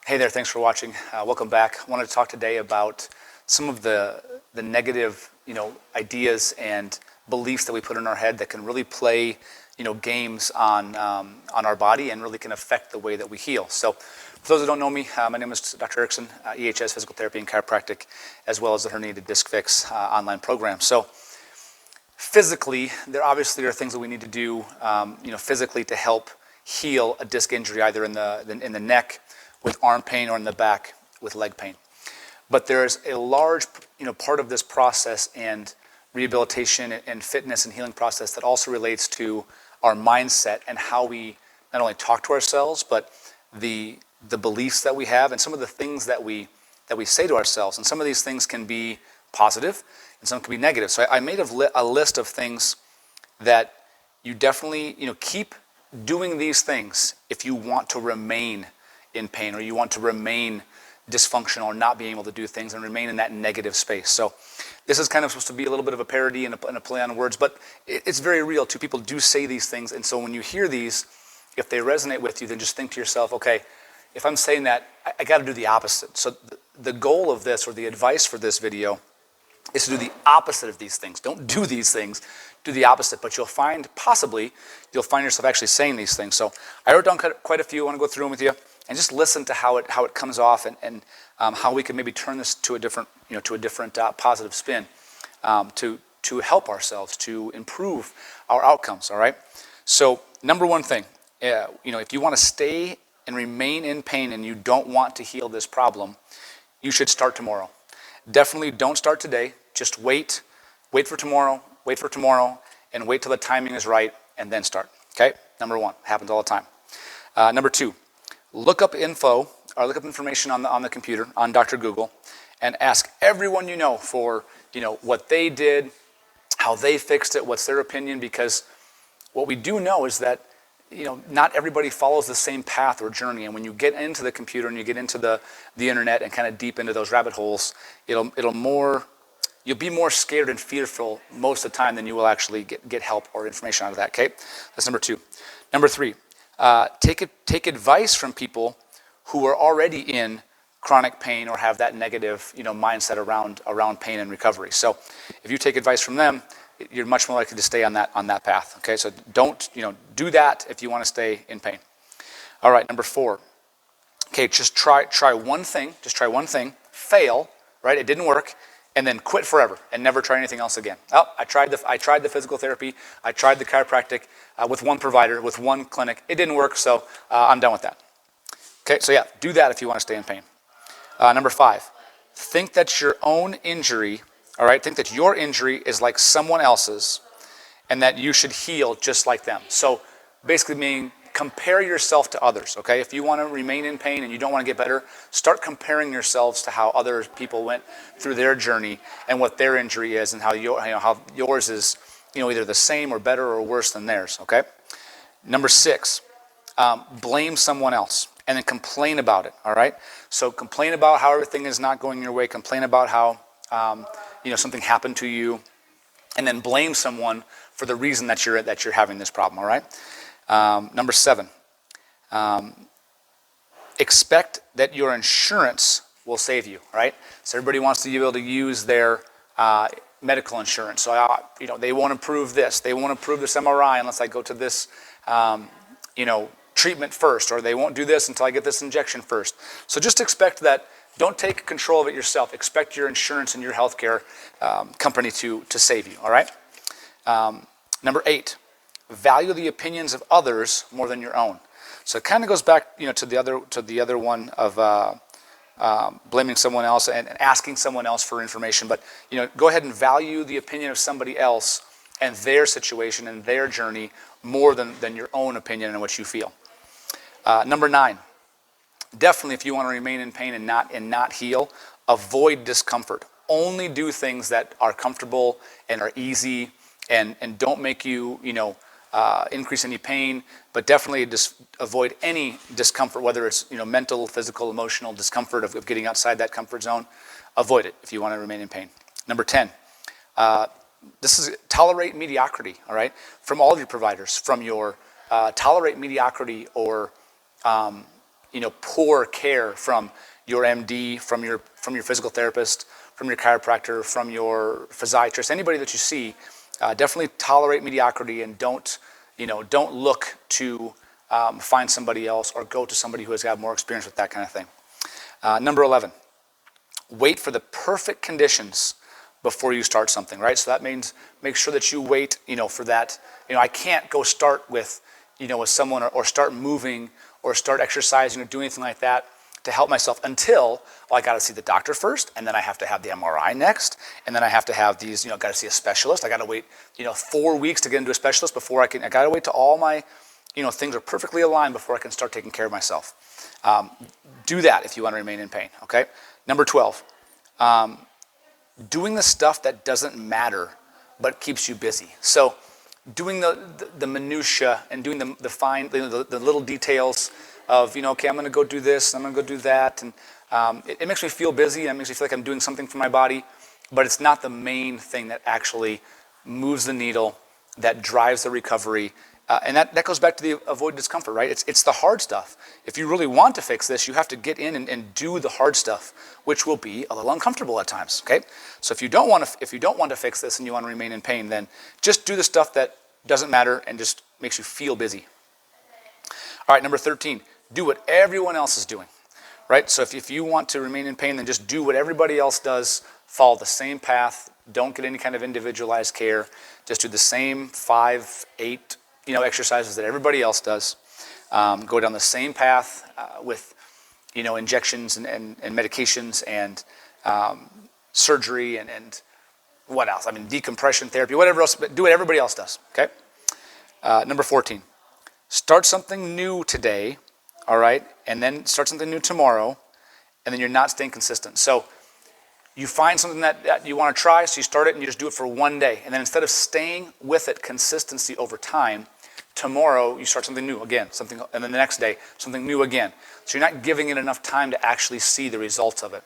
Hey there, thanks for watching. Welcome back. I wanted to talk today about some of the negative, ideas and beliefs that we put in our head that can really play, games on our body and really can affect the way that we heal. So, for those who don't know me, my name is Dr. Erickson, EHS Physical Therapy and Chiropractic, as well as the Herniated Disc Fix online program. So, physically, there obviously are things that we need to do, physically to help heal a disc injury, either in the neck with arm pain or in the back with leg pain. But there's a large, part of this process and rehabilitation and fitness and healing process that also relates to our mindset and how we not only talk to ourselves, but the beliefs that we have and some of the things that we say to ourselves. And some of these things can be positive and some can be negative. So I made a list of things that you definitely, keep doing these things if you want to remain in pain or you want to remain dysfunctional or not being able to do things and remain in that negative space. So this is kind of supposed to be a little bit of a parody and a play on words, but it's very real too. People do say these things, and so when you hear these, if they resonate with you, then just think to yourself, okay, if I'm saying that, I got to do the opposite. So the goal of this, or the advice for this video, is to do the opposite of these things. Don't do these things, do the opposite. But you'll find yourself actually saying these things. So I wrote down quite a few. I want to go through them with you and just listen to how it comes off and how we can maybe turn this to a different positive spin to help ourselves to improve our outcomes. All right. So number one thing, if you want to stay and remain in pain and you don't want to heal this problem, you should start tomorrow. Definitely don't start today. Just wait for tomorrow, and wait till the timing is right, and then start. Okay? Number one, happens all the time. Number two, look up information on the computer, on Dr. Google, and ask everyone you know for, what they did, how they fixed it, what's their opinion, because what we do know is that not everybody follows the same path or journey. And when you get into the computer and you get into the internet and kind of deep into those rabbit holes, you'll be more scared and fearful most of the time than you will actually get help or information out of that. Okay, that's number two. Number three, take advice from people who are already in chronic pain or have that negative mindset around pain and recovery. So if you take advice from them, you're much more likely to stay on that path. Okay, so don't do that if you want to stay in pain. All right, number four. Okay, just try one thing. Just try one thing. Fail. Right, it didn't work, and then quit forever and never try anything else again. Oh, I tried the physical therapy. I tried the chiropractic with one provider, with one clinic. It didn't work, so I'm done with that. Okay, so yeah, do that if you want to stay in pain. Number five. Think that your own injury. All right, think that your injury is like someone else's and that you should heal just like them. So basically meaning compare yourself to others, okay? If you want to remain in pain and you don't want to get better, start comparing yourselves to how other people went through their journey and what their injury is and how yours is, either the same or better or worse than theirs, okay? Number six, blame someone else and then complain about it, all right? So complain about how everything is not going your way, complain about how something happened to you, and then blame someone for the reason that you're having this problem. All right. Number seven. Expect that your insurance will save you. Right. So everybody wants to be able to use their medical insurance. So they won't approve this. They won't approve this MRI unless I go to this treatment first, or they won't do this until I get this injection first. So just expect that. Don't take control of it yourself. Expect your insurance and your healthcare company to save you. All right. Number eight, value the opinions of others more than your own. So it kind of goes back, to the other one of blaming someone else and asking someone else for information. But go ahead and value the opinion of somebody else and their situation and their journey more than your own opinion and what you feel. Number nine. Definitely, if you want to remain in pain and not heal, avoid discomfort. Only do things that are comfortable and are easy and don't make you, increase any pain. But definitely just avoid any discomfort, whether it's mental, physical, emotional discomfort of getting outside that comfort zone. Avoid it if you want to remain in pain. Number 10. This is tolerate mediocrity. All right, from all of your providers, from your tolerate mediocrity or poor care from your MD, from your physical therapist, from your chiropractor, from your physiatrist, anybody that you see, definitely tolerate mediocrity and don't look to find somebody else or go to somebody who has got more experience with that kind of thing. Number 11, wait for the perfect conditions before you start something, right? So that means make sure that you wait, for that. I can't go start with someone or start moving or start exercising or do anything like that to help myself until I got to see the doctor first, and then I have to have the MRI next, and then I have to have these, got to see a specialist. I got to wait, 4 weeks to get into a specialist before I got to wait till all my, things are perfectly aligned before I can start taking care of myself. Do that if you want to remain in pain, okay? Number 12, doing the stuff that doesn't matter but keeps you busy. So doing the minutia and doing the fine, the little details of, okay, I'm going to go do this, I'm going to go do that, and it makes me feel busy, and it makes me feel like I'm doing something for my body, but it's not the main thing that actually moves the needle, that drives the recovery, and that goes back to the avoid discomfort, right? It's the hard stuff. If you really want to fix this, you have to get in and do the hard stuff, which will be a little uncomfortable at times, okay? So if you don't want to fix this and you want to remain in pain, then just do the stuff that doesn't matter and just makes you feel busy. All right, number 13, do what everyone else is doing, right? So if you want to remain in pain, then just do what everybody else does, follow the same path, don't get any kind of individualized care, just do the same 5, 8, exercises that everybody else does. Go down the same path with, injections and medications and surgery and what else? Decompression therapy, whatever else, but do what everybody else does, okay? Number 14, start something new today, all right? And then start something new tomorrow, and then you're not staying consistent. So you find something that you want to try, so you start it and you just do it for one day. And then instead of staying with it consistency over time, tomorrow you start something new again, and then the next day, something new again. So you're not giving it enough time to actually see the results of it.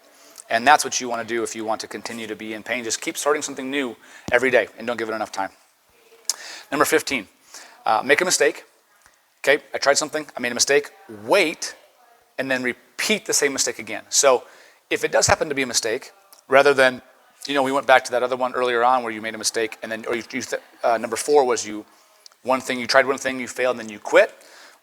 And that's what you want to do if you want to continue to be in pain. Just keep starting something new every day and don't give it enough time. Number 15, make a mistake. Okay, I tried something, I made a mistake. Wait, and then repeat the same mistake again. So if it does happen to be a mistake, rather than, we went back to that other one earlier on where you made a mistake, and then, number 4 was you tried one thing, you failed, and then you quit.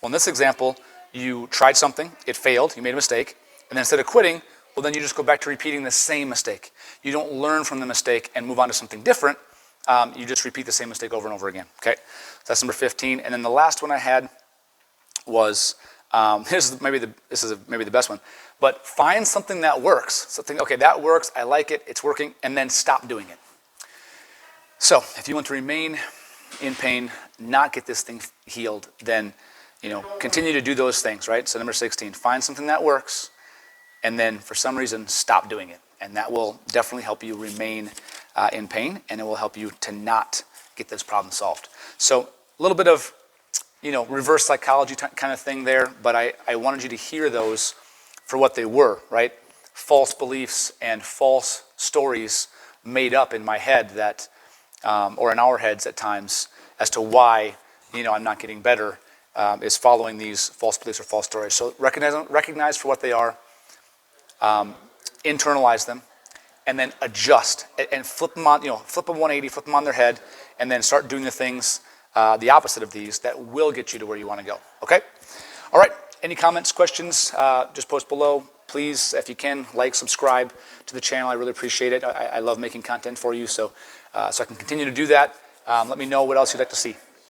Well, in this example, you tried something, it failed, you made a mistake, and then instead of quitting, well, then you just go back to repeating the same mistake. You don't learn from the mistake and move on to something different. You just repeat the same mistake over and over again, okay? So that's number 15. And then the last one I had was, this is maybe the best one, but find something that works. Something, okay, that works, I like it, it's working, and then stop doing it. So if you want to remain in pain, not get this thing healed, then, continue to do those things, right? So number 16, find something that works, and then for some reason, stop doing it. And that will definitely help you remain in pain, and it will help you to not get this problem solved. So a little bit of, reverse psychology kind of thing there, but I wanted you to hear those for what they were, right? False beliefs and false stories made up in my head that, or in our heads at times, as to why, I'm not getting better, is following these false beliefs or false stories. So recognize for what they are, internalize them, and then adjust and flip them on, flip them 180, flip them on their head, and then start doing the things, the opposite of these, that will get you to where you want to go, okay? All right, any comments, questions, just post below. Please, if you can, like, subscribe to the channel. I really appreciate it. I love making content for you, so I can continue to do that. Let me know what else you'd like to see.